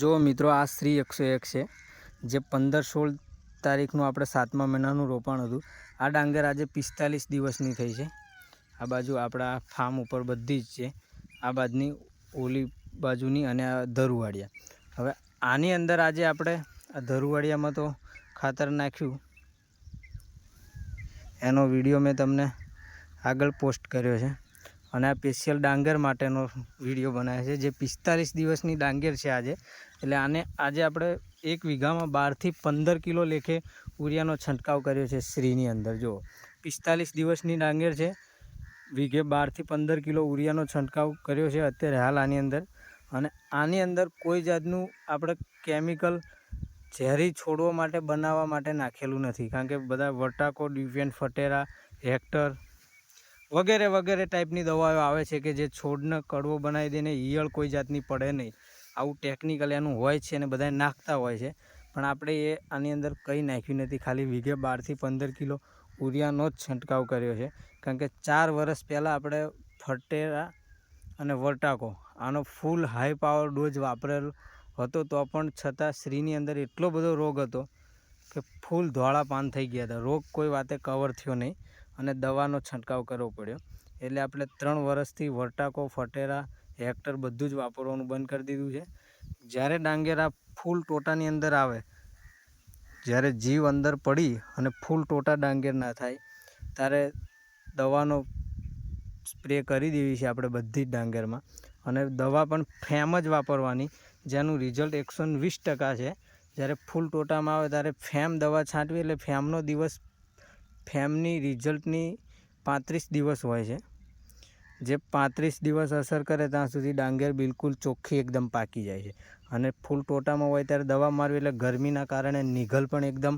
જો મિત્રો આ શ્રી 101 છે જે 15-16 તારીખનું આપણે 7મા મહિનાનું રોપાણ હતું। આ ડાંગર આજે 45 દિવસની થઈ છે। આ બાજુ આપણા ફાર્મ ઉપર બધી જ છે, આ બાજુની ઓલી બાજુની અને આ ધરુવાડિયા। હવે આની અંદર આજે આપણે આ ધરુવાડિયામાં તો ખાતર નાખ્યું, એનો વિડીયો મેં તમને આગળ પોસ્ટ કર્યો છે અને આ સ્પેશિયલ ડાંગર માટેનો વિડીયો બનાવ્યો છે જે 45 દિવસની ડાંગર છે આજે। એટલે આને આજે આપણે 1 વીઘામાં 12 થી 15 કિલો લેખે ઉરિયાનો છંટકાવ કર્યો છે શ્રીની અંદર। જો 45 દિવસની ડાંગર છે, વીઘે 12 થી 15 કિલો ઉરિયાનો છંટકાવ કર્યો છે અત્યારે હાલ આની અંદર। અને આની અંદર કોઈ જાતનું આપણે કેમિકલ ઝેરી છોડવા માટે બનાવવા માટે નાખેલું નથી, કારણ કે બધા વટાકો, ડિફેન ફટેરા, હેક્ટર વગેરે વગેરે ટાઈપની દવાઓ આવે છે કે જે છોડને કડવો બનાવી દે ને ઈયળ કોઈ જાતની પડે નહીં, આવું ટેકનિકલ એનું હોય છે અને બધા નાખતા હોય છે। પણ આપણે એ આની અંદર કંઈ નાખ્યું નથી, ખાલી વીઘે 12 થી 15 કિલો ઉરિયાનો જ છંટકાવ કર્યો છે। કારણ કે 4 વર્ષ પહેલાં આપણે ફટેરા અને વટાકો આનો ફૂલ હાઈ પાવર ડોઝ વાપરેલો હતો, તો પણ છતાં શ્રીની અંદર એટલો બધો રોગ હતો કે ફૂલ ધોળા પાન થઈ ગયા હતા। રોગ કોઈ વાતે કવર થયો નહીં અને દવાનો છંટકાવ કરવો પડ્યો। એટલે આપણે 3 વર્ષથી વટાકો, ફટેરા, હેક્ટર બધું જ વાપરવાનું બંધ કરી દીધું છે। જ્યારે ડાંગર આ ફૂલ ટોટાની અંદર આવે, જ્યારે જીવ અંદર પડી અને ફૂલ ટોટા ડાંગર ના થાય ત્યારે દવાનો સ્પ્રે કરી દેવી છે આપણે બધી જ ડાંગરમાં। અને દવા પણ ફેમ જ વાપરવાની, જેનું રિઝલ્ટ 120% છે। જ્યારે ફૂલ ટોટામાં આવે ત્યારે ફેમ દવા છાંટવી, એટલે ફેમનો દિવસ, ફેમની રિઝલ્ટની 35 દિવસ હોય છે, જે 35 દિવસ અસર કરે ત્યાં સુધી ડાંગર બિલકુલ ચોખ્ખી એકદમ પાકી જાય છે। અને ફૂલ ટોટામાં હોય ત્યારે દવા મારવી એટલે ગરમીના કારણે નિઘલ પણ એકદમ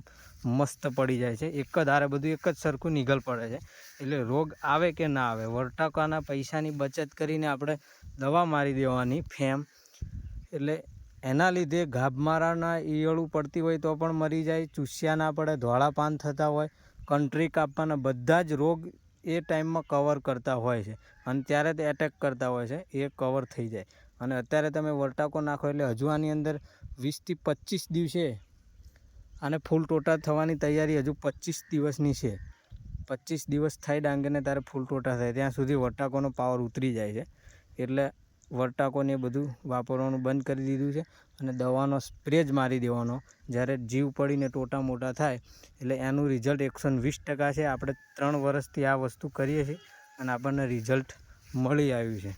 મસ્ત પડી જાય છે, એક જ હારે બધું એક જ સરખું નિઘલ પડે છે। એટલે રોગ આવે કે ના આવે, વટાકાના પૈસાની બચત કરીને આપણે દવા મારી દેવાની ફેમ, એટલે એના લીધે ગાભમારાના ઈયળું પડતી હોય તો પણ મરી જાય, ચૂસ્યા ના પડે, ધોળા પાન થતા હોય, કંટ્રી કાપવાના બધા જ રોગ એ ટાઈમમાં કવર કરતા હોય છે અને ત્યારે તે એટેક કરતા હોય છે, એ કવર થઈ જાય। અને અત્યારે તમે વટાકો નાખો એટલે હજુ આની અંદર 20 થી 25 દિવસે અને ફૂલ ટોટા થવાની તૈયારી હજુ 25 દિવસની છે। 25 દિવસ થાય ડાંગરને ત્યારે ફૂલ ટોટા થાય, ત્યાં સુધી વટાકોનો પાવર ઉતરી જાય છે। એટલે વટાકોને એ બધું વાપરવાનું બંધ કરી દીધું છે અને દવાનો સ્પ્રે જ મારી દેવાનો જ્યારે જીવ પડીને ટોટા મોટા થાય। એટલે એનું રિઝલ્ટ 120% છે। આપણે 3 વર્ષથી આ વસ્તુ કરીએ છીએ અને આપણને રિઝલ્ટ મળી આવ્યું છે।